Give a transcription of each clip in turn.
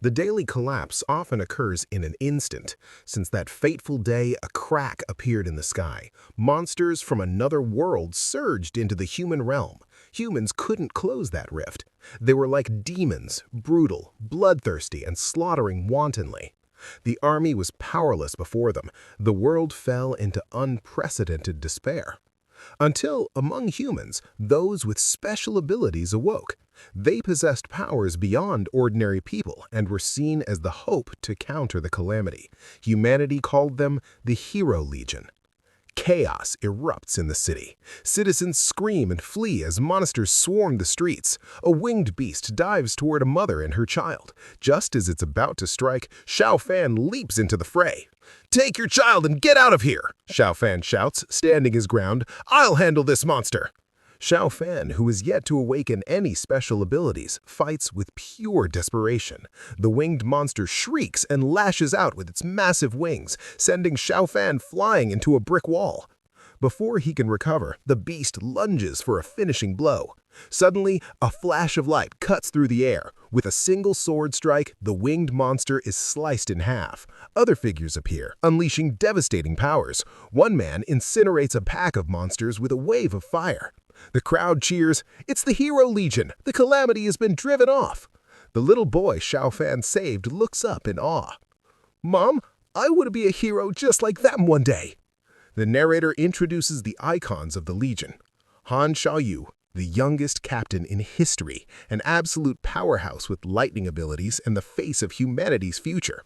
The daily collapse often occurs in an instant. Since that fateful day, a crack appeared in the sky. Monsters from another world surged into the human realm. Humans couldn't close that rift. They were like demons, brutal, bloodthirsty, and slaughtering wantonly. The army was powerless before them. The world fell into unprecedented despair. Until, among humans, those with special abilities awoke. They possessed powers beyond ordinary people and were seen as the hope to counter the calamity. Humanity called them the Hero Legion. Chaos erupts in the city. Citizens scream and flee as monsters swarm the streets. A winged beast dives toward a mother and her child. Just as it's about to strike, Xiao Fan leaps into the fray. "Take your child and get out of here!" Xiao Fan shouts, standing his ground. "I'll handle this monster!" Xiao Fan, who is yet to awaken any special abilities, fights with pure desperation. The winged monster shrieks and lashes out with its massive wings, sending Xiao Fan flying into a brick wall. Before he can recover, the beast lunges for a finishing blow. Suddenly, a flash of light cuts through the air. With a single sword strike, the winged monster is sliced in half. Other figures appear, unleashing devastating powers. One man incinerates a pack of monsters with a wave of fire. The crowd cheers, "It's the Hero Legion! The calamity has been driven off!" The little boy Xiao Fan saved looks up in awe. "Mom, I want to be a hero just like them one day." The narrator introduces the icons of the Legion. Han Xiaoyu, the youngest captain in history, an absolute powerhouse with lightning abilities and the face of humanity's future.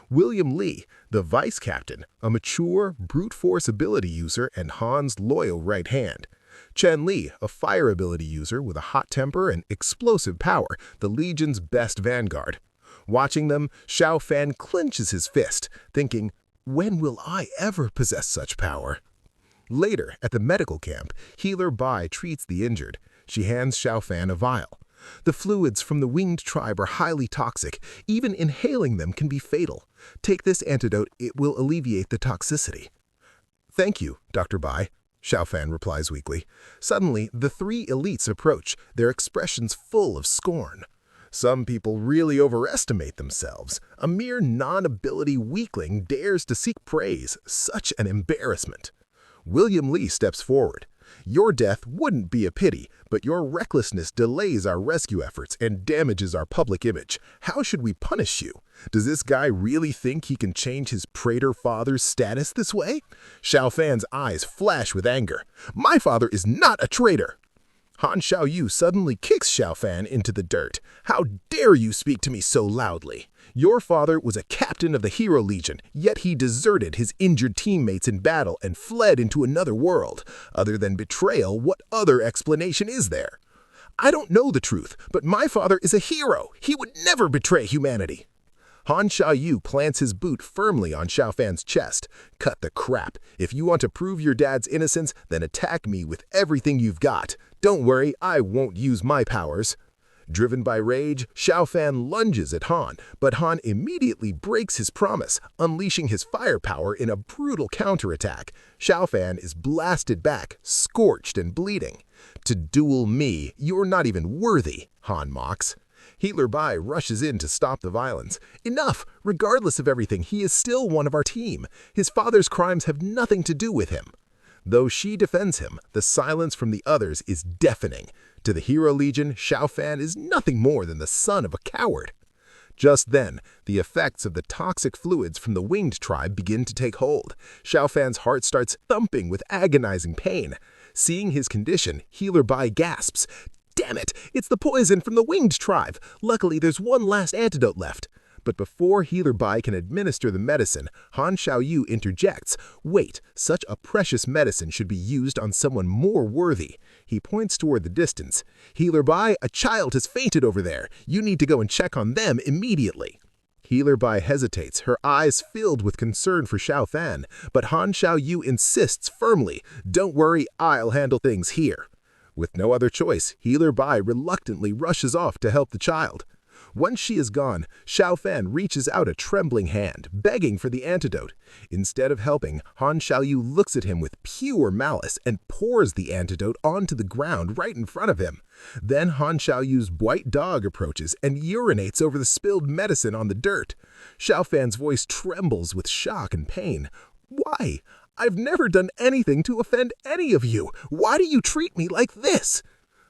William Li, the vice captain, a mature, brute force ability user and Han's loyal right hand. Chen Li, a fire ability user with a hot temper and explosive power, the Legion's best vanguard. Watching them, Xiao Fan clenches his fist, thinking, "When will I ever possess such power?" Later, at the medical camp, Healer Bai treats the injured. She hands Xiao Fan a vial. "The fluids from the winged tribe are highly toxic. Even inhaling them can be fatal. Take this antidote, it will alleviate the toxicity." "Thank you, Dr. Bai," Xiao Fan replies weakly. Suddenly, the three elites approach, their expressions full of scorn. Some people really overestimate themselves. A mere non-ability weakling dares to seek praise. Such an embarrassment. William Li steps forward. "Your death wouldn't be a pity, but your recklessness delays our rescue efforts and damages our public image. How should we punish you? Does this guy really think he can change his traitor father's status this way?" Xiao Fan's eyes flash with anger. "My father is not a traitor!" Han Xiaoyu suddenly kicks Xiao Fan into the dirt. "How dare you speak to me so loudly? Your father was a captain of the Hero Legion, yet he deserted his injured teammates in battle and fled into another world. Other than betrayal, what other explanation is there?" "I don't know the truth, but my father is a hero. He would never betray humanity." Han Xiaoyu plants his boot firmly on Xiao Fan's chest. "Cut the crap. If you want to prove your dad's innocence, then attack me with everything you've got. Don't worry, I won't use my powers." Driven by rage, Xiao Fan lunges at Han, but Han immediately breaks his promise, unleashing his firepower in a brutal counterattack. Xiao Fan is blasted back, scorched and bleeding. "To duel me, you're not even worthy," Han mocks. Healer Bai rushes in to stop the violence. "Enough! Regardless of everything, he is still one of our team. His father's crimes have nothing to do with him." Though she defends him, the silence from the others is deafening. To the Hero Legion, Xiao Fan is nothing more than the son of a coward. Just then, the effects of the toxic fluids from the winged tribe begin to take hold. Xiao Fan's heart starts thumping with agonizing pain. Seeing his condition, Healer Bai gasps, "Damn it! It's the poison from the winged tribe! Luckily, there's one last antidote left." But before Healer Bai can administer the medicine, Han Xiaoyu interjects, "Wait, such a precious medicine should be used on someone more worthy." He points toward the distance. "Healer Bai, a child has fainted over there. You need to go and check on them immediately." Healer Bai hesitates, her eyes filled with concern for Xiao Fan, but Han Xiaoyu insists firmly, "Don't worry, I'll handle things here." With no other choice, Healer Bai reluctantly rushes off to help the child. Once she is gone, Xiao Fan reaches out a trembling hand, begging for the antidote. Instead of helping, Han Xiaoyu looks at him with pure malice and pours the antidote onto the ground right in front of him. Then Han Xiaoyu's white dog approaches and urinates over the spilled medicine on the dirt. Xiao Fan's voice trembles with shock and pain. "Why? I've never done anything to offend any of you. Why do you treat me like this?"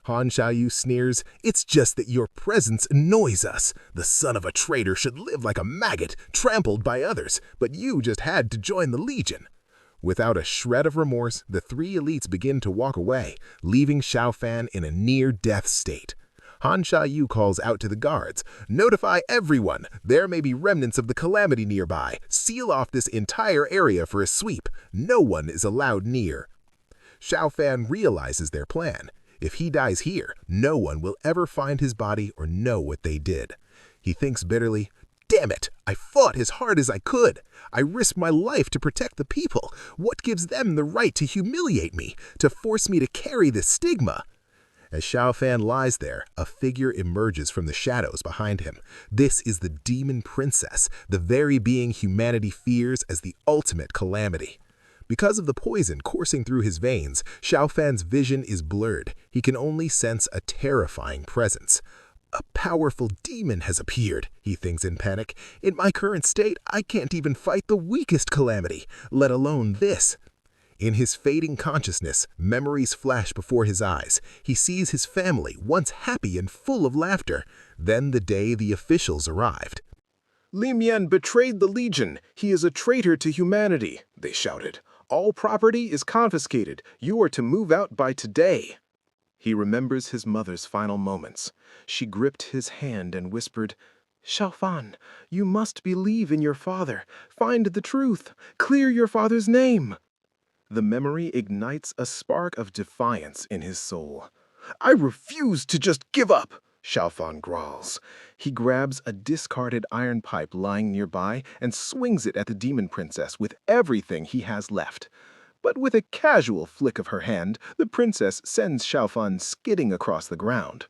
Han Xiaoyu sneers, "It's just that your presence annoys us. The son of a traitor should live like a maggot, trampled by others, but you just had to join the Legion." Without a shred of remorse, the three elites begin to walk away, leaving Xiao Fan in a near-death state. Han Xiaoyu calls out to the guards, "Notify everyone! There may be remnants of the calamity nearby. Seal off this entire area for a sweep. No one is allowed near." Xiao Fan realizes their plan. If he dies here, no one will ever find his body or know what they did. He thinks bitterly, "Damn it! I fought as hard as I could. I risked my life to protect the people. What gives them the right to humiliate me, to force me to carry this stigma?" As Xiao Fan lies there, a figure emerges from the shadows behind him. This is the demon princess, the very being humanity fears as the ultimate calamity. Because of the poison coursing through his veins, Xiao Fan's vision is blurred. He can only sense a terrifying presence. "A powerful demon has appeared," he thinks in panic. "In my current state, I can't even fight the weakest calamity, let alone this." In his fading consciousness, memories flash before his eyes. He sees his family, once happy and full of laughter. Then the day the officials arrived. "Li Mian betrayed the Legion. He is a traitor to humanity," they shouted. "All property is confiscated. You are to move out by today." He remembers his mother's final moments. She gripped his hand and whispered, "Xiao Fan, you must believe in your father. Find the truth. Clear your father's name." The memory ignites a spark of defiance in his soul. "I refuse to just give up," Xiao Fan growls. He grabs a discarded iron pipe lying nearby and swings it at the demon princess with everything he has left. But with a casual flick of her hand, the princess sends Xiao Fan skidding across the ground.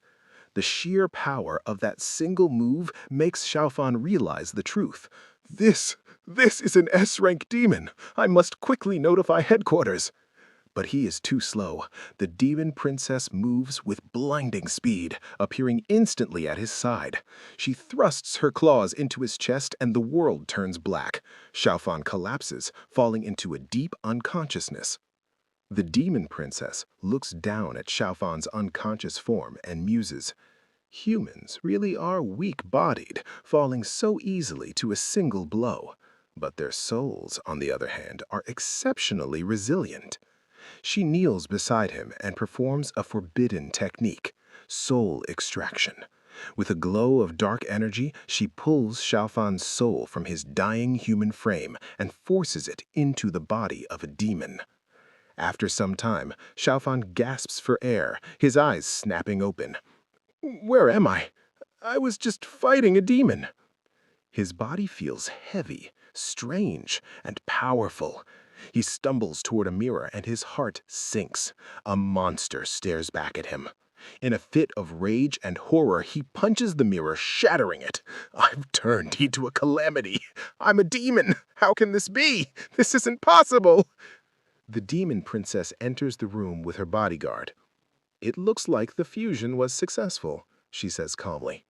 The sheer power of that single move makes Xiao Fan realize the truth. This is an S-rank demon. I must quickly notify headquarters." But he is too slow. The demon princess moves with blinding speed, appearing instantly at his side. She thrusts her claws into his chest and the world turns black. Xiao Fan collapses, falling into a deep unconsciousness. The demon princess looks down at Xiao Fan's unconscious form and muses, "Humans really are weak-bodied, falling so easily to a single blow. But their souls, on the other hand, are exceptionally resilient." She kneels beside him and performs a forbidden technique, soul extraction. With a glow of dark energy, she pulls Xiao Fan's soul from his dying human frame and forces it into the body of a demon. After some time, Xiao Fan gasps for air, his eyes snapping open. "Where am I? I was just fighting a demon." His body feels heavy, strange, and powerful. He stumbles toward a mirror and his heart sinks. A monster stares back at him. In a fit of rage and horror, he punches the mirror, shattering it. "I've turned into a calamity. I'm a demon. How can this be? This isn't possible." The demon princess enters the room with her bodyguard. "It looks like the fusion was successful," she says calmly.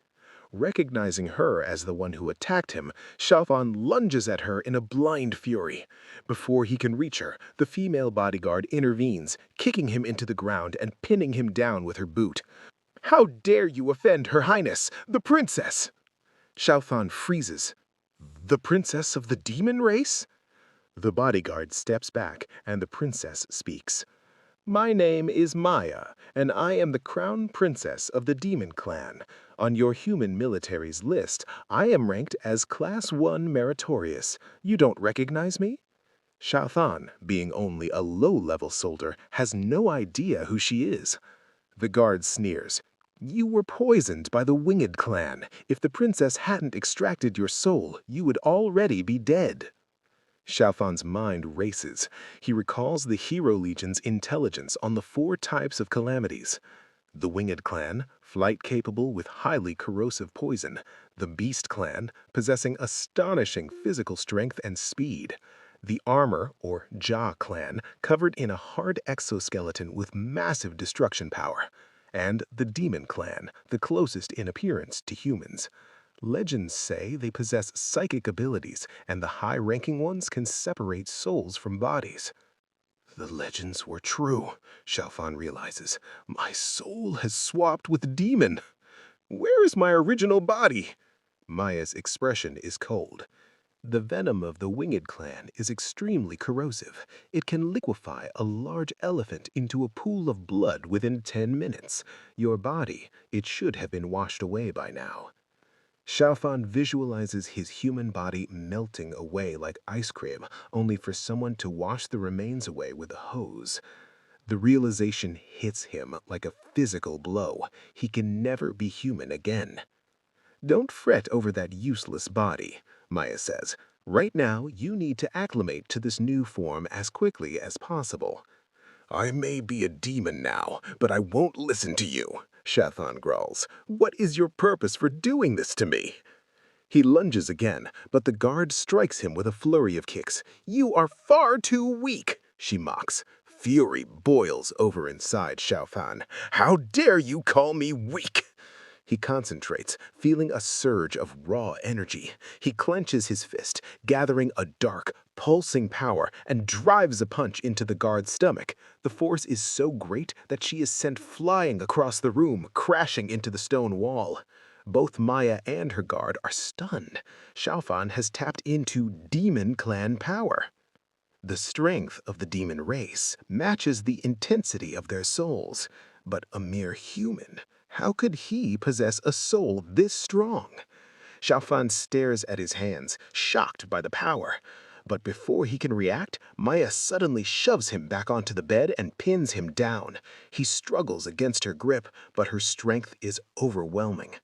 Recognizing her as the one who attacked him, Xiao Fan lunges at her in a blind fury. Before he can reach her, the female bodyguard intervenes, kicking him into the ground and pinning him down with her boot. "How dare you offend Her Highness, the princess!" Xiao Fan freezes. "The princess of the demon race?" The bodyguard steps back and the princess speaks. "My name is Maya, and I am the crown princess of the demon clan. On your human military's list, I am ranked as Class 1 meritorious. You don't recognize me?" Xiao Fan, being only a low-level soldier, has no idea who she is. The guard sneers. "You were poisoned by the Winged clan. If the princess hadn't extracted your soul, you would already be dead." Xiao Fan's mind races. He recalls the Hero Legion's intelligence on the 4 types of calamities. The Winged Clan, flight capable with highly corrosive poison. The Beast Clan, possessing astonishing physical strength and speed. The Armor, or Jaw Clan, covered in a hard exoskeleton with massive destruction power. And the Demon Clan, the closest in appearance to humans. Legends say they possess psychic abilities, and the high-ranking ones can separate souls from bodies. The legends were true, Xiaofan realizes. My soul has swapped with demon. Where is my original body? Maya's expression is cold. The venom of the Winged Clan is extremely corrosive. It can liquefy a large elephant into a pool of blood within 10 minutes. Your body, it should have been washed away by now. Xiaofan visualizes his human body melting away like ice cream, only for someone to wash the remains away with a hose. The realization hits him like a physical blow. He can never be human again. Don't fret over that useless body, Maya says. Right now, you need to acclimate to this new form as quickly as possible. I may be a demon now, but I won't listen to you, Xiaofan growls. What is your purpose for doing this to me? He lunges again, but the guard strikes him with a flurry of kicks. You are far too weak, she mocks. Fury boils over inside Xiaofan. How dare you call me weak? He concentrates, feeling a surge of raw energy. He clenches his fist, gathering a dark, pulsing power, and drives a punch into the guard's stomach. The force is so great that she is sent flying across the room, crashing into the stone wall. Both Maya and her guard are stunned. Xiaofan has tapped into Demon Clan power. The strength of the demon race matches the intensity of their souls. But a mere human, how could he possess a soul this strong? Xiaofan stares at his hands, shocked by the power. But before he can react, Maya suddenly shoves him back onto the bed and pins him down. He struggles against her grip, but her strength is overwhelming.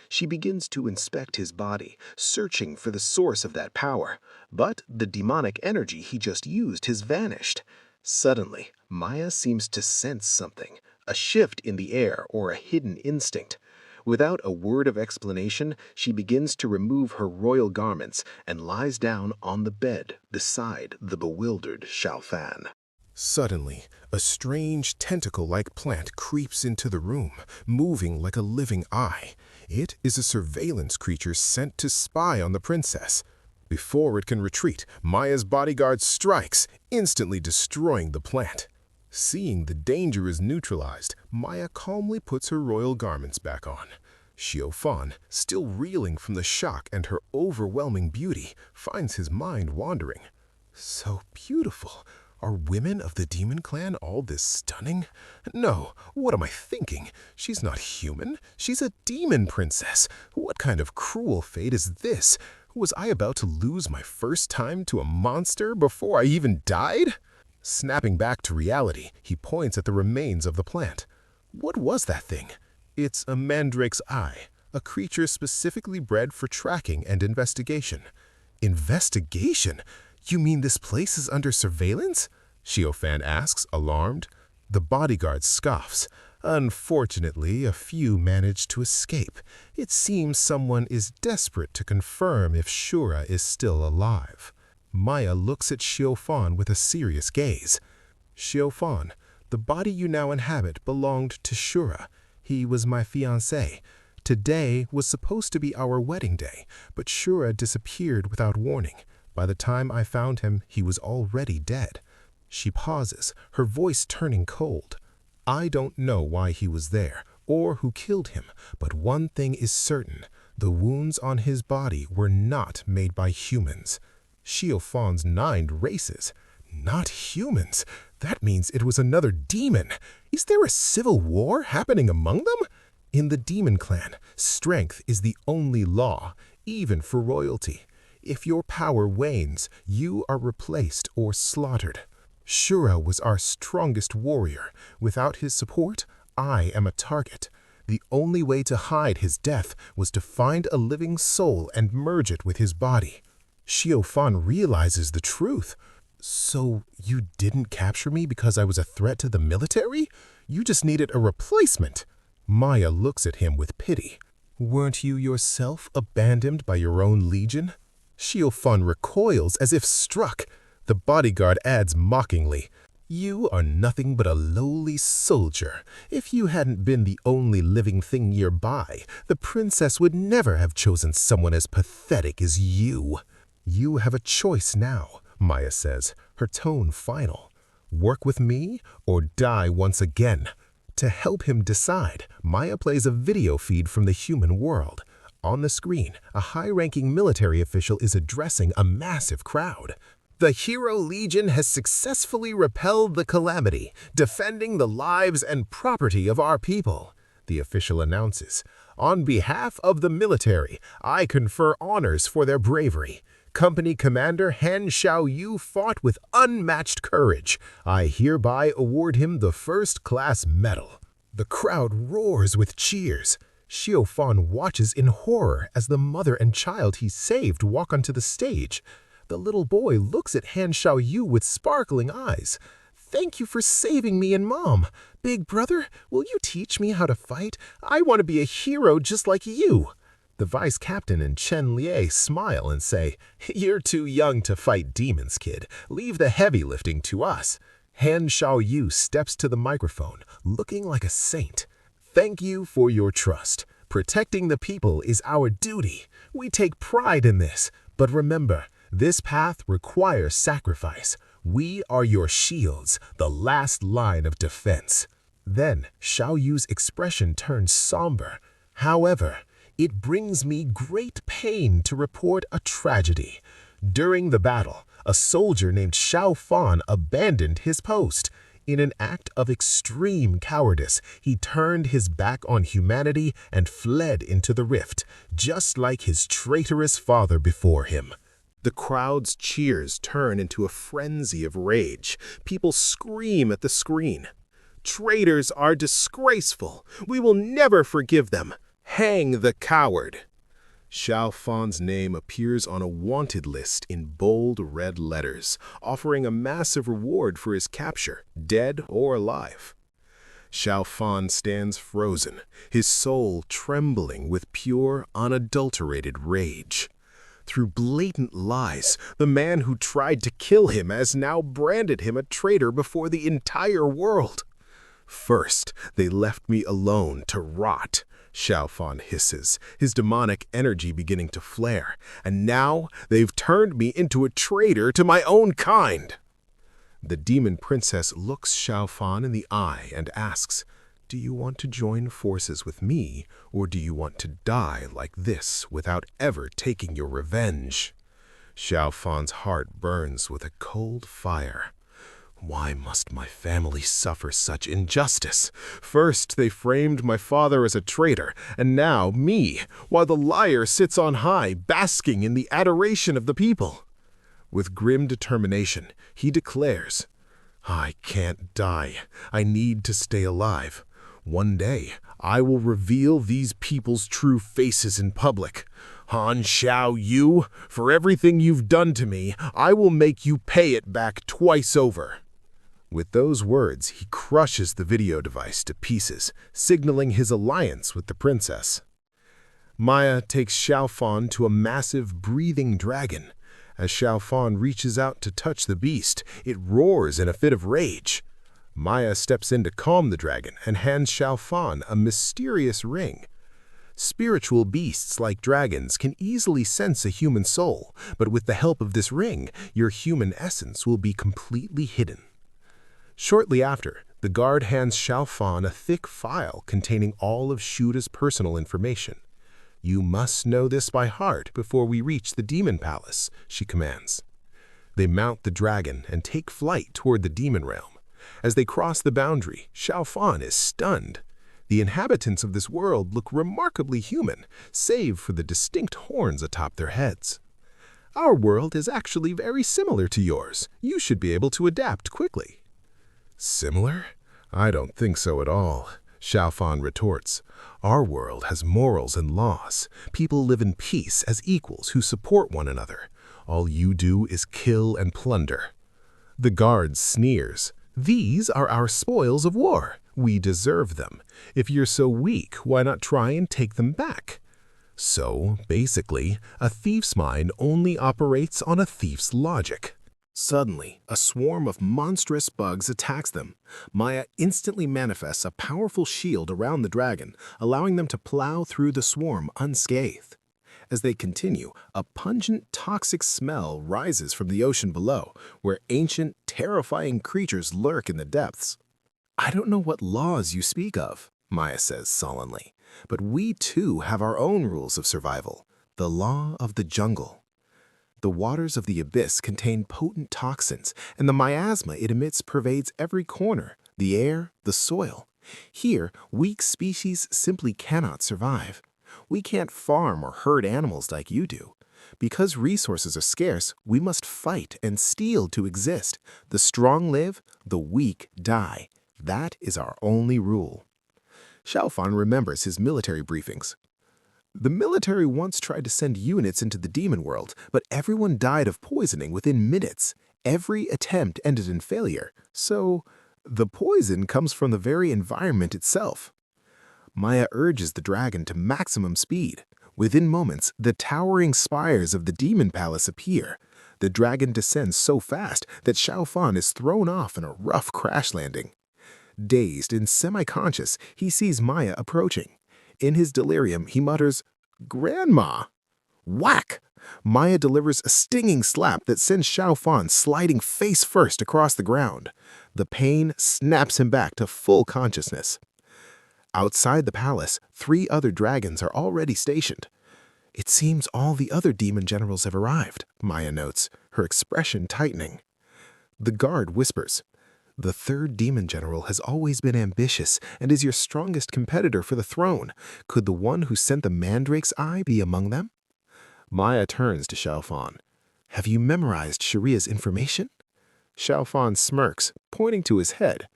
She begins to inspect his body, searching for the source of that power. But the demonic energy he just used has vanished. Suddenly, Maya seems to sense something, a shift in the air or a hidden instinct. Without a word of explanation, she begins to remove her royal garments and lies down on the bed beside the bewildered Xiaofan. Suddenly, a strange tentacle-like plant creeps into the room, moving like a living eye. It is a surveillance creature sent to spy on the princess. Before it can retreat, Maya's bodyguard strikes, instantly destroying the plant. Seeing the danger is neutralized, Maya calmly puts her royal garments back on. Xiaofan, still reeling from the shock and her overwhelming beauty, finds his mind wandering. So beautiful. Are women of the Demon Clan all this stunning? No, what am I thinking? She's not human. She's a demon princess. What kind of cruel fate is this? Was I about to lose my first time to a monster before I even died? Snapping back to reality, he points at the remains of the plant. What was that thing? It's a mandrake's eye, a creature specifically bred for tracking and investigation. Investigation? You mean this place is under surveillance? Xiaofan asks, alarmed. The bodyguard scoffs. Unfortunately, a few manage to escape. It seems someone is desperate to confirm if Shura is still alive. Maya looks at Xiaofan with a serious gaze. Xiaofan, the body you now inhabit belonged to Shura. He was my fiancé. Today was supposed to be our wedding day, but Shura disappeared without warning. By the time I found him, he was already dead. She pauses, her voice turning cold. I don't know why he was there, or who killed him, but one thing is certain. The wounds on his body were not made by humans. Xiaofan's mind races. Not humans? That means it was another demon. Is there a civil war happening among them? In the Demon Clan, strength is the only law, even for royalty. If your power wanes, you are replaced or slaughtered. Shura was our strongest warrior. Without his support, I am a target. The only way to hide his death was to find a living soul and merge it with his body. Xiaofan realizes the truth. So you didn't capture me because I was a threat to the military? You just needed a replacement. Maya looks at him with pity. Weren't you yourself abandoned by your own legion? Xiaofan recoils as if struck. The bodyguard adds mockingly, You are nothing but a lowly soldier. If you hadn't been the only living thing nearby, the princess would never have chosen someone as pathetic as you. You have a choice now, Maya says, her tone final. Work with me or die once again. To help him decide, Maya plays a video feed from the human world. On the screen, a high-ranking military official is addressing a massive crowd. The Hero Legion has successfully repelled the calamity, defending the lives and property of our people, the official announces. On behalf of the military, I confer honors for their bravery. Company Commander Han Xiaoyu fought with unmatched courage. I hereby award him the first-class medal. The crowd roars with cheers. Xiaofan watches in horror as the mother and child he saved walk onto the stage. The little boy looks at Han Xiaoyu with sparkling eyes. Thank you for saving me and Mom. Big brother, will you teach me how to fight? I want to be a hero just like you. The vice captain and Chen Lie smile and say, You're too young to fight demons, kid. Leave the heavy lifting to us. Han Xiaoyu steps to the microphone, looking like a saint. Thank you for your trust. Protecting the people is our duty. We take pride in this. But remember, this path requires sacrifice. We are your shields, the last line of defense. Then Xiaoyu's expression turns somber. However, it brings me great pain to report a tragedy. During the battle, a soldier named Xiaofan abandoned his post. In an act of extreme cowardice, he turned his back on humanity and fled into the rift, just like his traitorous father before him. The crowd's cheers turn into a frenzy of rage. People scream at the screen. Traitors are disgraceful. We will never forgive them. Hang the coward. Xiaofan's name appears on a wanted list in bold red letters, offering a massive reward for his capture, dead or alive. Xiaofan stands frozen, his soul trembling with pure, unadulterated rage. Through blatant lies, the man who tried to kill him has now branded him a traitor before the entire world. First, they left me alone to rot, Xiaofan hisses, his demonic energy beginning to flare, and now they've turned me into a traitor to my own kind. The demon princess looks Xiaofan in the eye and asks, Do you want to join forces with me, or do you want to die like this without ever taking your revenge? Xiaofan's heart burns with a cold fire. Why must my family suffer such injustice? First they framed my father as a traitor, and now me, while the liar sits on high, basking in the adoration of the people. With grim determination, he declares, I can't die. I need to stay alive. One day, I will reveal these people's true faces in public. Han Xiaoyu, for everything you've done to me, I will make you pay it back twice over. With those words, he crushes the video device to pieces, signaling his alliance with the princess. Maya takes Xiaofan to a massive breathing dragon. As Xiaofan reaches out to touch the beast, it roars in a fit of rage. Maya steps in to calm the dragon and hands Xiaofan a mysterious ring. Spiritual beasts like dragons can easily sense a human soul, but with the help of this ring, your human essence will be completely hidden. Shortly after, the guard hands Xiaofan a thick file containing all of Shuda's personal information. You must know this by heart before we reach the demon palace, she commands. They mount the dragon and take flight toward the demon realm. As they cross the boundary, Xiaofan is stunned. The inhabitants of this world look remarkably human, save for the distinct horns atop their heads. Our world is actually very similar to yours. You should be able to adapt quickly. Similar? I don't think so at all, Xiaofan retorts. Our world has morals and laws. People live in peace as equals who support one another. All you do is kill and plunder. The guard sneers. These are our spoils of war. We deserve them. If you're so weak, why not try and take them back? So, basically, a thief's mind only operates on a thief's logic. Suddenly, a swarm of monstrous bugs attacks them. Maya instantly manifests a powerful shield around the dragon, allowing them to plow through the swarm unscathed. As they continue, a pungent, toxic smell rises from the ocean below, where ancient, terrifying creatures lurk in the depths. "I don't know what laws you speak of," Maya says sullenly, "but we too have our own rules of survival, the law of the jungle." The waters of the abyss contain potent toxins, and the miasma it emits pervades every corner, the air, the soil. Here, weak species simply cannot survive. We can't farm or herd animals like you do. Because resources are scarce, we must fight and steal to exist. The strong live, the weak die. That is our only rule. Xiaofan remembers his military briefings. The military once tried to send units into the demon world, but everyone died of poisoning within minutes. Every attempt ended in failure, so the poison comes from the very environment itself. Maya urges the dragon to maximum speed. Within moments, the towering spires of the demon palace appear. The dragon descends so fast that Xiaofan is thrown off in a rough crash landing. Dazed and semi-conscious, he sees Maya approaching. In his delirium, he mutters, "Grandma!" Whack! Maya delivers a stinging slap that sends Xiaofan sliding face first across the ground. The pain snaps him back to full consciousness. Outside the palace, 3 other dragons are already stationed. "It seems all the other demon generals have arrived," Maya notes, her expression tightening. The guard whispers, "The 3rd demon general has always been ambitious and is your strongest competitor for the throne. Could the one who sent the mandrake's eye be among them?" Maya turns to Xiaofan. "Have you memorized Sharia's information?" Xiaofan smirks, pointing to his head.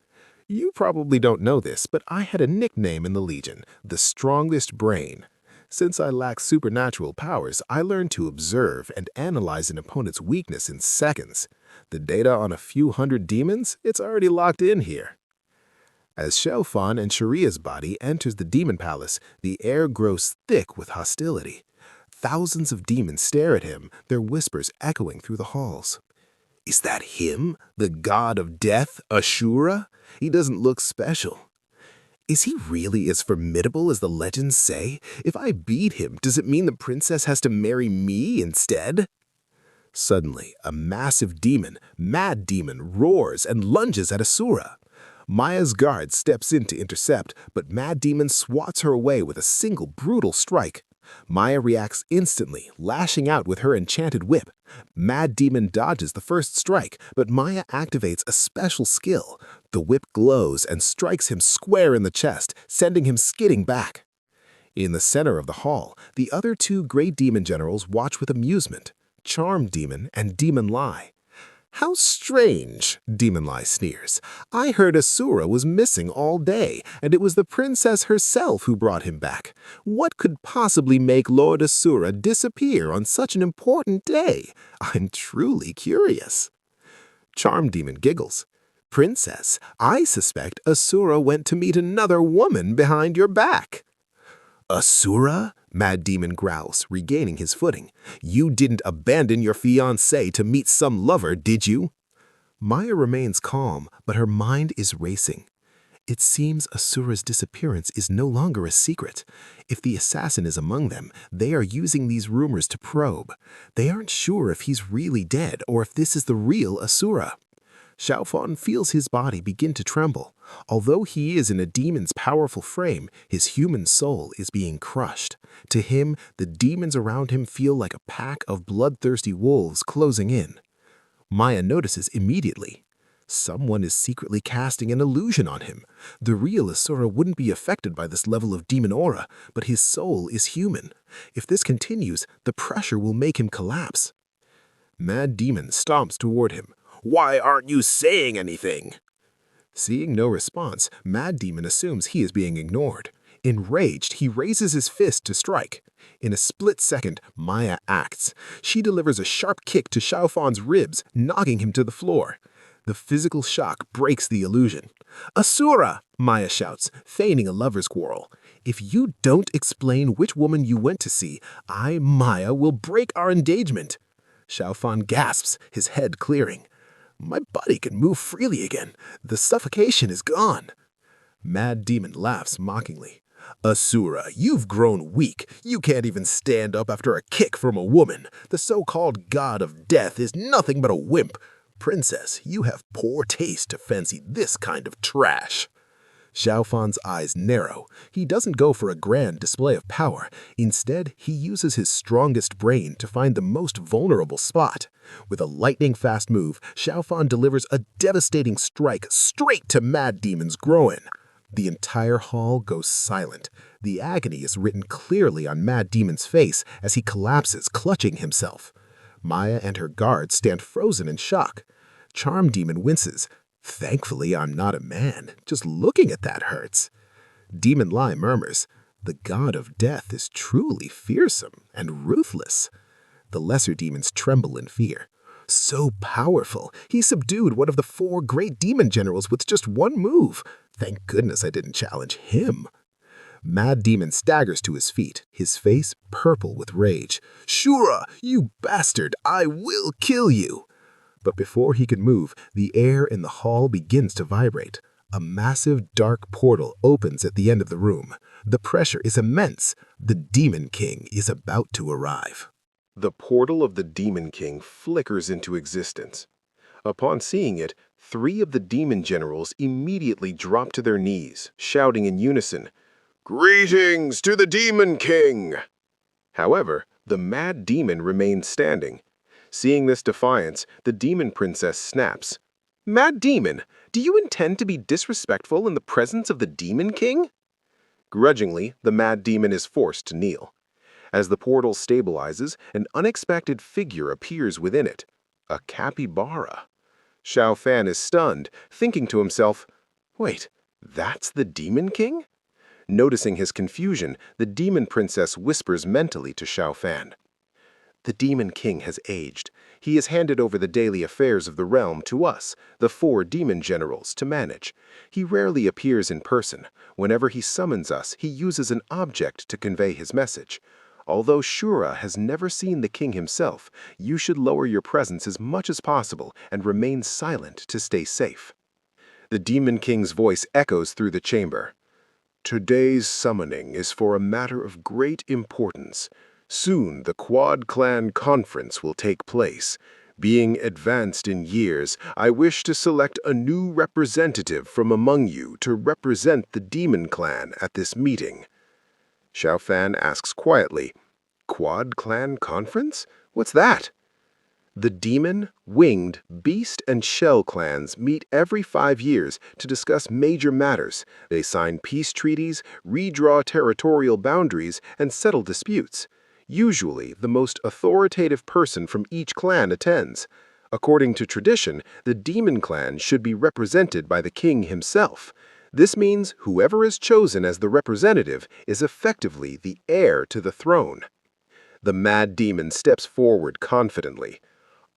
"You probably don't know this, but I had a nickname in the Legion, the strongest brain. Since I lack supernatural powers, I learned to observe and analyze an opponent's weakness in seconds. The data on a few hundred demons, it's already locked in here." As Xiaofan and Sharia's body enters the demon palace, the air grows thick with hostility. Thousands of demons stare at him, their whispers echoing through the halls. "Is that him, the god of death, Ashura? He doesn't look special. Is he really as formidable as the legends say? If I beat him, does it mean the princess has to marry me instead?" Suddenly, a massive demon, Mad Demon, roars and lunges at Asura. Maya's guard steps in to intercept, but Mad Demon swats her away with a single brutal strike. Maya reacts instantly, lashing out with her enchanted whip. Mad Demon dodges the first strike, but Maya activates a special skill. The whip glows and strikes him square in the chest, sending him skidding back. In the center of the hall, the other 2 great demon generals watch with amusement. Charm Demon and Demon Lie. "How strange," Demon Lie sneers. "I heard Asura was missing all day, and it was the princess herself who brought him back. What could possibly make Lord Asura disappear on such an important day? I'm truly curious." Charm Demon giggles. "Princess, I suspect Asura went to meet another woman behind your back." "Asura?" Mad Demon growls, regaining his footing. "You didn't abandon your fiancé to meet some lover, did you?" Maya remains calm, but her mind is racing. It seems Asura's disappearance is no longer a secret. If the assassin is among them, they are using these rumors to probe. They aren't sure if he's really dead or if this is the real Asura. Xiaofan feels his body begin to tremble. Although he is in a demon's powerful frame, his human soul is being crushed. To him, the demons around him feel like a pack of bloodthirsty wolves closing in. Maya notices immediately. Someone is secretly casting an illusion on him. The real Asura wouldn't be affected by this level of demon aura, but his soul is human. If this continues, the pressure will make him collapse. Mad Demon stomps toward him. "Why aren't you saying anything?" Seeing no response, Mad Demon assumes he is being ignored. Enraged, he raises his fist to strike. In a split second, Maya acts. She delivers a sharp kick to Xiaofan's ribs, knocking him to the floor. The physical shock breaks the illusion. "Asura!" Maya shouts, feigning a lover's quarrel. "If you don't explain which woman you went to see, I, Maya, will break our engagement." Xiaofan gasps, his head clearing. "My body can move freely again. The suffocation is gone." Mad Demon laughs mockingly. "Asura, you've grown weak. You can't even stand up after a kick from a woman. The so-called god of death is nothing but a wimp. Princess, you have poor taste to fancy this kind of trash." Xiaofan's eyes narrow. He doesn't go for a grand display of power. Instead, he uses his strongest brain to find the most vulnerable spot. With a lightning-fast move, Xiaofan delivers a devastating strike straight to Mad Demon's groin. The entire hall goes silent. The agony is written clearly on Mad Demon's face as he collapses, clutching himself. Maya and her guards stand frozen in shock. Charm Demon winces. "Thankfully, I'm not a man. Just looking at that hurts." Demon Lai murmurs, "The god of death is truly fearsome and ruthless." The lesser demons tremble in fear. "So powerful, he subdued one of the 4 great demon generals with just one move. Thank goodness I didn't challenge him." Mad Demon staggers to his feet, his face purple with rage. "Shura, you bastard, I will kill you." But before he can move, the air in the hall begins to vibrate. A massive dark portal opens at the end of the room. The pressure is immense. The Demon King is about to arrive. The portal of the Demon King flickers into existence. Upon seeing it, 3 of the demon generals immediately drop to their knees, shouting in unison, "Greetings to the Demon King!" However, the mad demon remains standing. Seeing this defiance, the demon princess snaps. "Mad demon, do you intend to be disrespectful in the presence of the Demon King?" Grudgingly, the mad demon is forced to kneel. As the portal stabilizes, an unexpected figure appears within it, a capybara. Xiaofan is stunned, thinking to himself, "Wait, that's the Demon King?" Noticing his confusion, the demon princess whispers mentally to Xiaofan. "The Demon King has aged. He has handed over the daily affairs of the realm to us, the 4 demon generals, to manage. He rarely appears in person. Whenever he summons us, he uses an object to convey his message. Although Shura has never seen the king himself, you should lower your presence as much as possible and remain silent to stay safe." The Demon King's voice echoes through the chamber. "Today's summoning is for a matter of great importance. Soon the Quad Clan Conference will take place. Being advanced in years, I wish to select a new representative from among you to represent the Demon Clan at this meeting." Xiaofan asks quietly, "Quad Clan Conference? What's that?" The Demon, Winged, Beast, and Shell clans meet every 5 years to discuss major matters. They sign peace treaties, redraw territorial boundaries, and settle disputes. Usually, the most authoritative person from each clan attends. According to tradition, the Demon Clan should be represented by the king himself. This means whoever is chosen as the representative is effectively the heir to the throne. The mad demon steps forward confidently.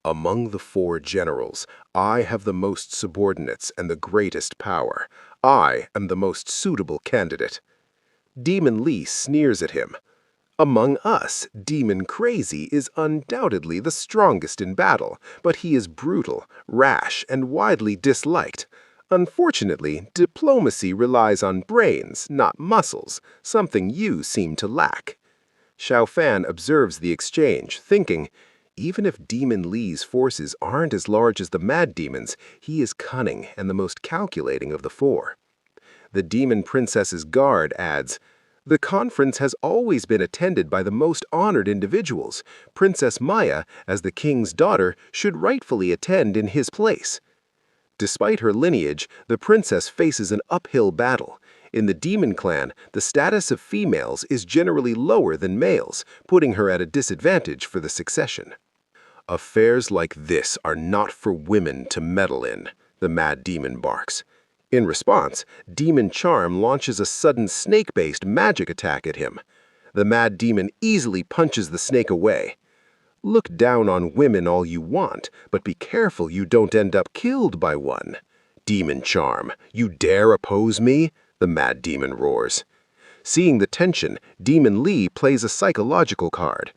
"Among the 4 generals, I have the most subordinates and the greatest power. I am the most suitable candidate." Demon Lee sneers at him. "Among us, Demon Crazy is undoubtedly the strongest in battle, but he is brutal, rash, and widely disliked. Unfortunately, diplomacy relies on brains, not muscles, something you seem to lack." Xiaofan observes the exchange, thinking, even if Demon Lee's forces aren't as large as the Mad Demon's, he is cunning and the most calculating of the 4. The Demon Princess's guard adds, "The conference has always been attended by the most honored individuals. Princess Maya, as the king's daughter, should rightfully attend in his place." Despite her lineage, the princess faces an uphill battle. In the Demon Clan, the status of females is generally lower than males, putting her at a disadvantage for the succession. "Affairs like this are not for women to meddle in," the mad demon barks. In response, Demon Charm launches a sudden snake-based magic attack at him. The mad demon easily punches the snake away. Look down on women all you want, but be careful you don't end up killed by one. Demon charm, you dare oppose me? The mad demon roars. Seeing the tension, Demon Lee plays a psychological card.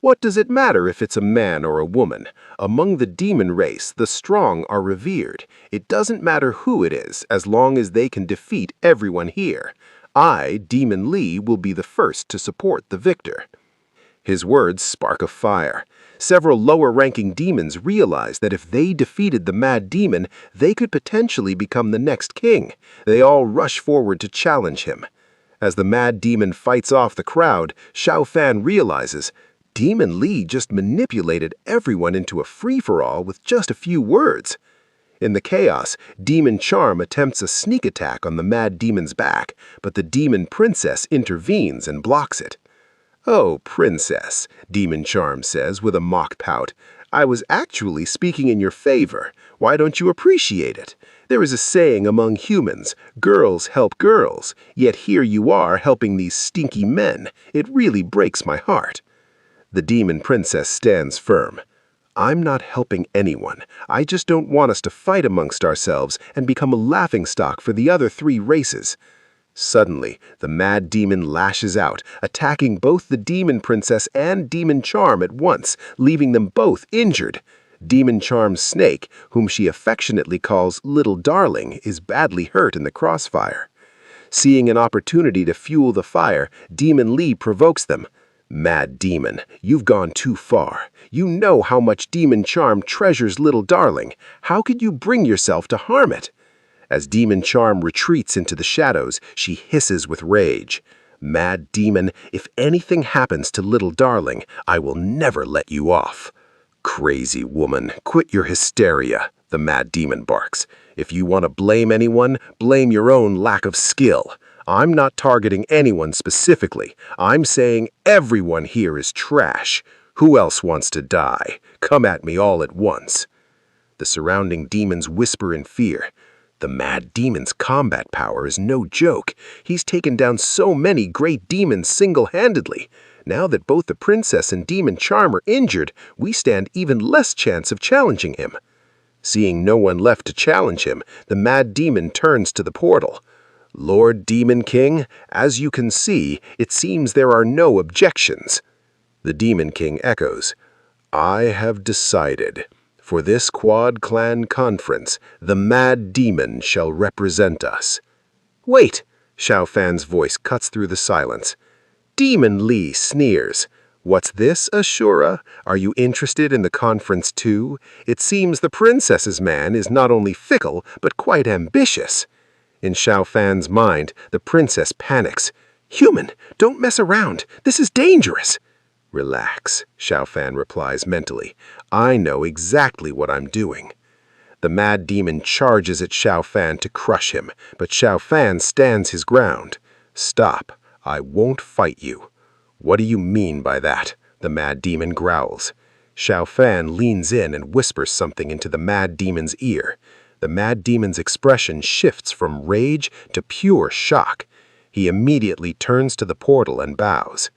What does it matter if it's a man or a woman? Among the demon race, the strong are revered. It doesn't matter who it is, as long as they can defeat everyone here. I, Demon Lee, will be the first to support the victor. His words spark a fire. Several lower-ranking demons realize that if they defeated the mad demon, they could potentially become the next king. They all rush forward to challenge him. As the mad demon fights off the crowd, Xiao Fan realizes Demon Lee just manipulated everyone into a free-for-all with just a few words. In the chaos, Demon Charm attempts a sneak attack on the mad demon's back, but the demon princess intervenes and blocks it. "Oh, princess," Demon Charm says with a mock pout, "I was actually speaking in your favor. Why don't you appreciate it? There is a saying among humans, girls help girls, yet here you are helping these stinky men. It really breaks my heart." The demon princess stands firm. "I'm not helping anyone. I just don't want us to fight amongst ourselves and become a laughingstock for the other three races." Suddenly, the mad demon lashes out, attacking both the demon princess and Demon Charm at once, leaving them both injured. Demon Charm's snake, whom she affectionately calls Little Darling, is badly hurt in the crossfire. Seeing an opportunity to fuel the fire, Demon Lee provokes them. "Mad demon, you've gone too far. You know how much Demon Charm treasures Little Darling. How could you bring yourself to harm it?" As Demon Charm retreats into the shadows, she hisses with rage. "Mad demon, if anything happens to Little Darling, I will never let you off." "Crazy woman, quit your hysteria," the mad demon barks. "If you want to blame anyone, blame your own lack of skill. I'm not targeting anyone specifically. I'm saying everyone here is trash. Who else wants to die? Come at me all at once." The surrounding demons whisper in fear. The mad demon's combat power is no joke. He's taken down so many great demons single-handedly. Now that both the princess and Demon Charm are injured, we stand even less chance of challenging him. Seeing no one left to challenge him, the mad demon turns to the portal. "Lord Demon King, as you can see, it seems there are no objections." The Demon King echoes, "I have decided. For this Quad Clan conference, the Mad Demon shall represent us." "Wait!" Xiao Fan's voice cuts through the silence. Demon Lee sneers. "What's this, Ashura? Are you interested in the conference too? It seems the princess's man is not only fickle, but quite ambitious." In Xiao Fan's mind, the princess panics. "Human, don't mess around. This is dangerous." "Relax," Xiao Fan replies mentally. "I know exactly what I'm doing." The mad demon charges at Xiao Fan to crush him, but Xiao Fan stands his ground. "Stop. I won't fight you." "What do you mean by that?" the mad demon growls. Xiao Fan leans in and whispers something into the mad demon's ear. The mad demon's expression shifts from rage to pure shock. He immediately turns to the portal and bows.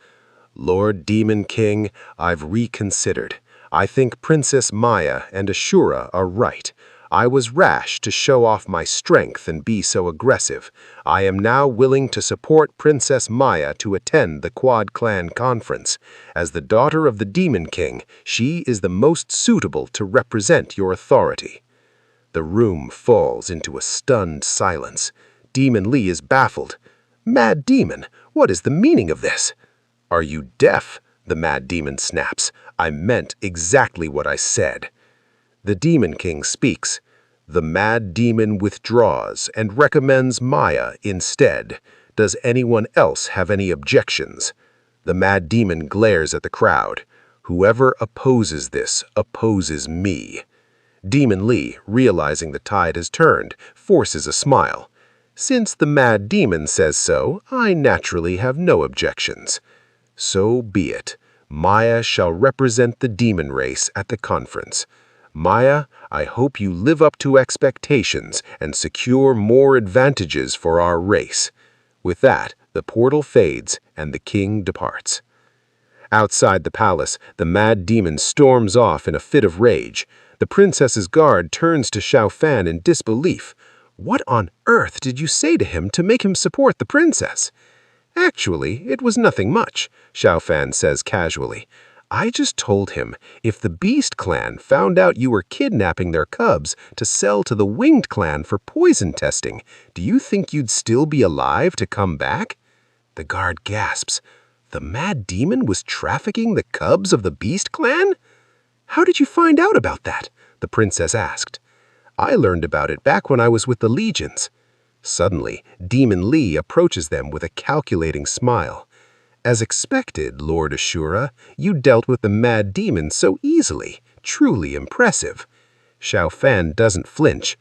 "Lord Demon King, I've reconsidered. I think Princess Maya and Ashura are right. I was rash to show off my strength and be so aggressive. I am now willing to support Princess Maya to attend the Quad Clan conference. As the daughter of the Demon King, she is the most suitable to represent your authority." The room falls into a stunned silence. Demon Lee is baffled. "Mad Demon, what is the meaning of this?" "Are you deaf?" the mad demon snaps. "I meant exactly what I said." The Demon King speaks. "The mad demon withdraws and recommends Maya instead. Does anyone else have any objections?" The mad demon glares at the crowd. "Whoever opposes this opposes me." Demon Lee, realizing the tide has turned, forces a smile. "Since the mad demon says so, I naturally have no objections." "So be it. Maya shall represent the demon race at the conference. Maya, I hope you live up to expectations and secure more advantages for our race." With that, the portal fades and the king departs. Outside the palace, the mad demon storms off in a fit of rage. The princess's guard turns to Xiao Fan in disbelief. What on earth did you say to him to make him support the princess? Actually, it was nothing much, Xiao Fan says casually. I just told him if the Beast Clan found out you were kidnapping their cubs to sell to the Winged Clan for poison testing, do you think you'd still be alive to come back? The guard gasps. The mad demon was trafficking the cubs of the Beast Clan? How did you find out about that? The princess asked. I learned about it back when I was with the legions. Suddenly, Demon Lee approaches them with a calculating smile. As expected, Lord Ashura, you dealt with the mad demon so easily. Truly impressive. Xiao Fan doesn't flinch.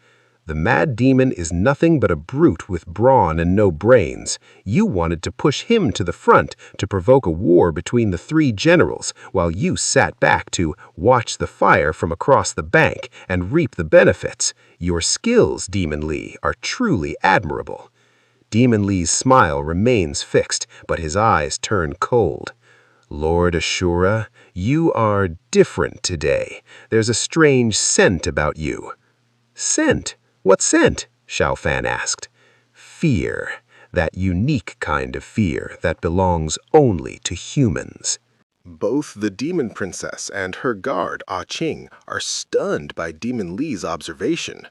The mad demon is nothing but a brute with brawn and no brains. You wanted to push him to the front to provoke a war between the three generals, while you sat back to watch the fire from across the bank and reap the benefits. Your skills, Demon Lee, are truly admirable. Demon Lee's smile remains fixed, but his eyes turn cold. Lord Ashura, you are different today. There's a strange scent about you. Scent? What scent? Xiao Fan asked. Fear. That unique kind of fear that belongs only to humans. Both the demon princess and her guard, Ah Ching, are stunned by Demon Lee's observation.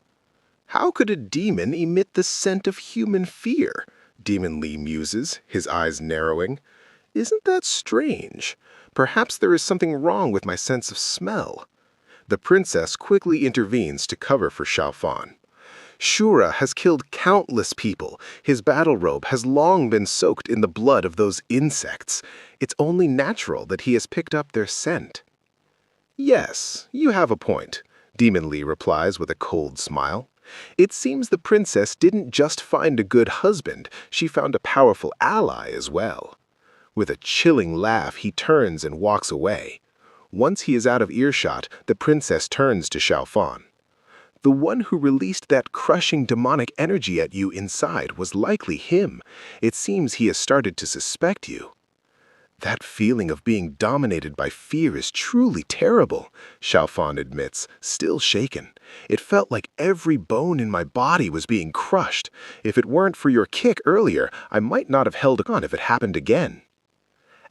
How could a demon emit the scent of human fear? Demon Lee muses, his eyes narrowing. Isn't that strange? Perhaps there is something wrong with my sense of smell. The princess quickly intervenes to cover for Xiao Fan. Shura has killed countless people. His battle robe has long been soaked in the blood of those insects. It's only natural that he has picked up their scent. Yes, you have a point, Demon Lee replies with a cold smile. It seems the princess didn't just find a good husband, she found a powerful ally as well. With a chilling laugh, he turns and walks away. Once he is out of earshot, the princess turns to Xiao Fan. The one who released that crushing demonic energy at you inside was likely him. It seems he has started to suspect you. That feeling of being dominated by fear is truly terrible, Xiao Fan admits, still shaken. It felt like every bone in my body was being crushed. If it weren't for your kick earlier, I might not have held on if it happened again.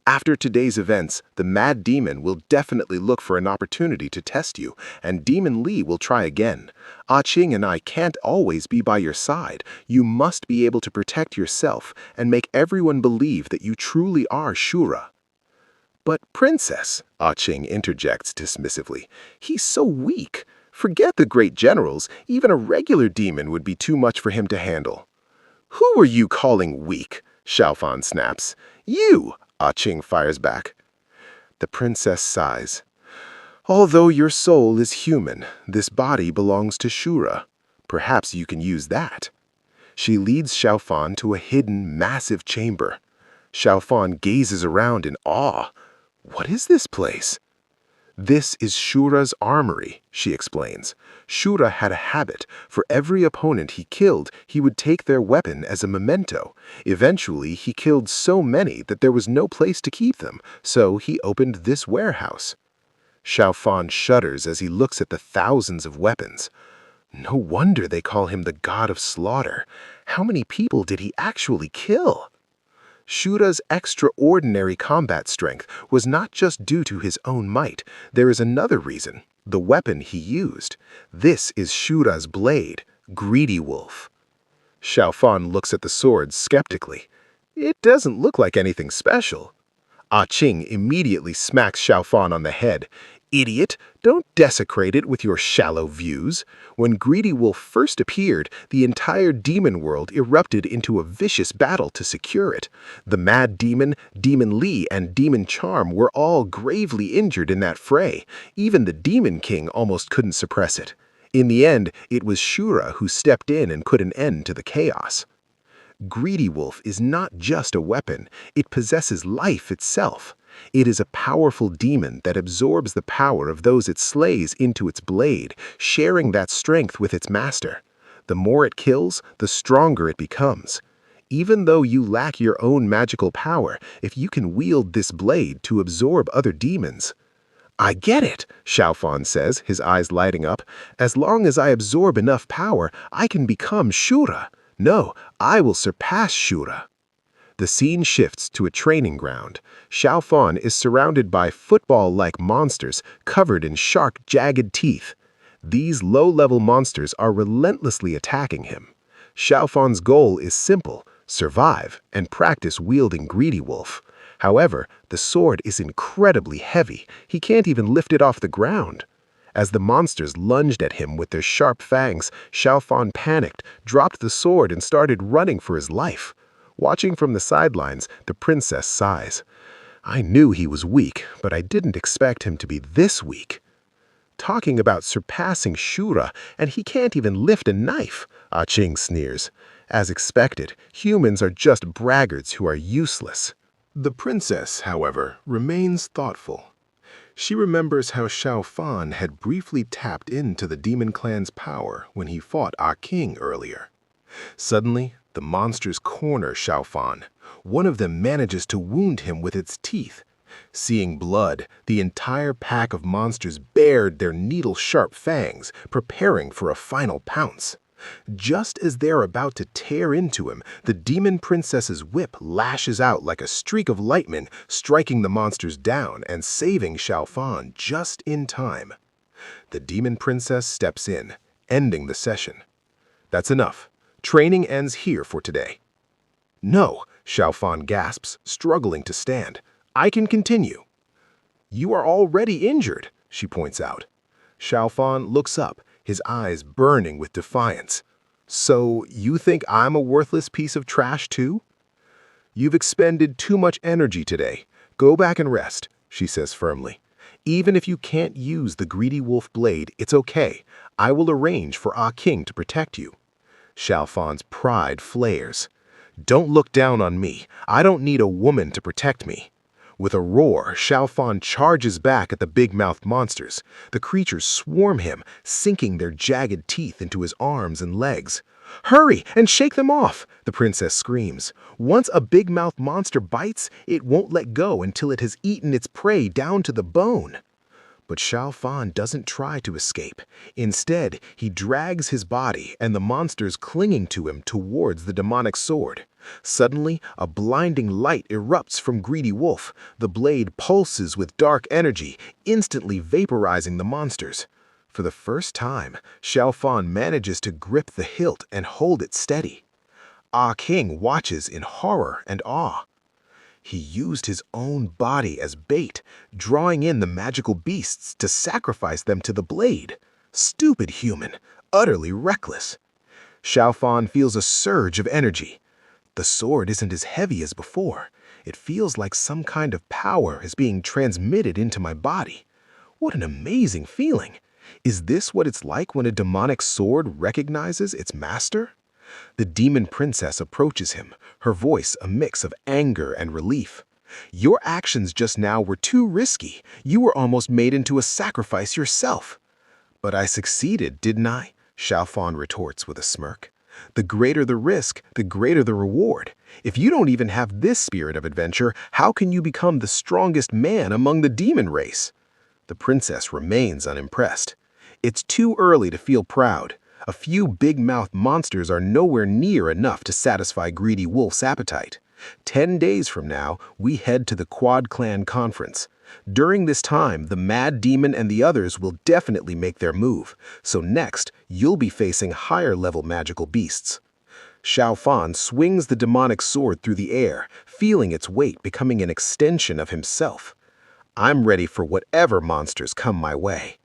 After today's events, the mad demon will definitely look for an opportunity to test you, and Demon Lee will try again. Ah Ching and I can't always be by your side. You must be able to protect yourself and make everyone believe that you truly are Shura. But Princess, Ah Ching interjects dismissively, he's so weak. Forget the great generals, even a regular demon would be too much for him to handle. Who are you calling weak? Xiao Fan snaps. You! Ah Ching fires back. The princess sighs. Although your soul is human, this body belongs to Shura. Perhaps you can use that. She leads Xiao Fan to a hidden, massive chamber. Xiao Fan gazes around in awe. What is this place? This is Shura's armory, she explains. Shura had a habit. For every opponent he killed, he would take their weapon as a memento. Eventually, he killed so many that there was no place to keep them, so he opened this warehouse. Xiao Fan shudders as he looks at the thousands of weapons. No wonder they call him the god of slaughter. How many people did he actually kill? Shura's extraordinary combat strength was not just due to his own might. There is another reason, the weapon he used. This is Shura's blade, Greedy Wolf. Xiao Fan looks at the sword skeptically. It doesn't look like anything special. Ah Ching immediately smacks Xiao Fan on the head. Idiot, don't desecrate it with your shallow views. When Greedy Wolf first appeared, the entire demon world erupted into a vicious battle to secure it. The mad demon, Demon Lee, and Demon Charm were all gravely injured in that fray. Even the Demon King almost couldn't suppress it. In the end, it was Shura who stepped in and put an end to the chaos. Greedy Wolf is not just a weapon, it possesses life itself. It is a powerful demon that absorbs the power of those it slays into its blade, sharing that strength with its master. The more it kills, the stronger it becomes. even though you lack your own magical power, if you can wield this blade to absorb other demons. I get it, Xiaofan says, his eyes lighting up. As long as I absorb enough power, I can become Shura. No, I will surpass Shura. The scene shifts to a training ground. Xiaofan is surrounded by football-like monsters covered in sharp, jagged teeth. These low-level monsters are relentlessly attacking him. Xiaofan's goal is simple: survive and practice wielding Greedy Wolf. However, the sword is incredibly heavy. He can't even lift it off the ground. As the monsters lunged at him with their sharp fangs, Xiaofan panicked, dropped the sword, and started running for his life. Watching from the sidelines, the princess sighs. I knew he was weak, but I didn't expect him to be this weak. Talking about surpassing Shura, and he can't even lift a knife, Ah Ching sneers. As expected, humans are just braggarts who are useless. The princess, however, remains thoughtful. She remembers how Xiaofan had briefly tapped into the demon clan's power when he fought Ah King earlier. Suddenly, the monsters corner Xiaofan. One of them manages to wound him with its teeth. Seeing blood, the entire pack of monsters bared their needle-sharp fangs, preparing for a final pounce. Just as they're about to tear into him, the demon princess's whip lashes out like a streak of lightning, striking the monsters down and saving Xiaofan just in time. The demon princess steps in, ending the session. That's enough. Training ends here for today. No, Xiaofan gasps, struggling to stand. I can continue. You are already injured, she points out. Xiaofan looks up, his eyes burning with defiance. So you think I'm a worthless piece of trash too? You've expended too much energy today. Go back and rest, she says firmly. Even if you can't use the Greedy Wolf blade, it's okay. I will arrange for Ah King to protect you. Xiaofan's pride flares. Don't look down on me. I don't need a woman to protect me. With a roar, Xiaofan charges back at the big-mouthed monsters. The creatures swarm him, sinking their jagged teeth into his arms and legs. Hurry and shake them off, the princess screams. Once a big-mouthed monster bites, it won't let go until it has eaten its prey down to the bone. But Xiaofan doesn't try to escape. Instead, he drags his body and the monsters clinging to him towards the demonic sword. Suddenly, a blinding light erupts from Greedy Wolf. The blade pulses with dark energy, instantly vaporizing the monsters. For the first time, Xiaofan manages to grip the hilt and hold it steady. Ah King watches in horror and awe. He used his own body as bait, drawing in the magical beasts to sacrifice them to the blade. Stupid human, utterly reckless. Xiaofan feels a surge of energy. The sword isn't as heavy as before. It feels like some kind of power is being transmitted into my body. What an amazing feeling! Is this what it's like when a demonic sword recognizes its master? The demon princess approaches him, her voice a mix of anger and relief. Your actions just now were too risky. You were almost made into a sacrifice yourself. But I succeeded, didn't I? Xiaofan retorts with a smirk. The greater the risk, the greater the reward. If you don't even have this spirit of adventure, how can you become the strongest man among the demon race? The princess remains unimpressed. It's too early to feel proud. A few big-mouthed monsters are nowhere near enough to satisfy Greedy Wolf's appetite. 10 days from now, we head to the Quad Clan Conference. During this time, the Mad Demon and the others will definitely make their move, so next, you'll be facing higher-level magical beasts. Xiaofan swings the demonic sword through the air, feeling its weight becoming an extension of himself. I'm ready for whatever monsters come my way.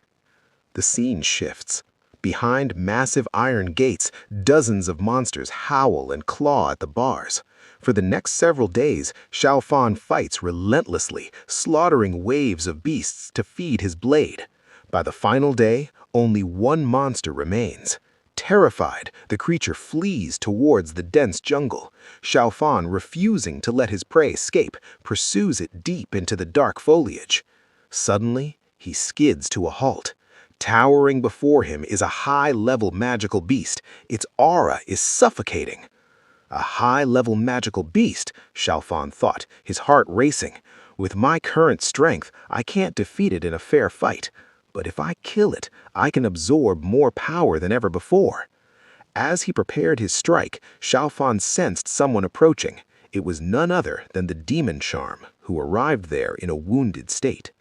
The scene shifts. Behind massive iron gates, dozens of monsters howl and claw at the bars. For the next several days, Xiaofan fights relentlessly, slaughtering waves of beasts to feed his blade. By the final day, only one monster remains. Terrified, the creature flees towards the dense jungle. Xiaofan, refusing to let his prey escape, pursues it deep into the dark foliage. Suddenly, he skids to a halt. Towering before him is a high-level magical beast. Its aura is suffocating. A high-level magical beast, Xiaofan thought, his heart racing. With my current strength, I can't defeat it in a fair fight. But if I kill it, I can absorb more power than ever before. As he prepared his strike, Xiaofan sensed someone approaching. It was none other than the demon charm, who arrived there in a wounded state.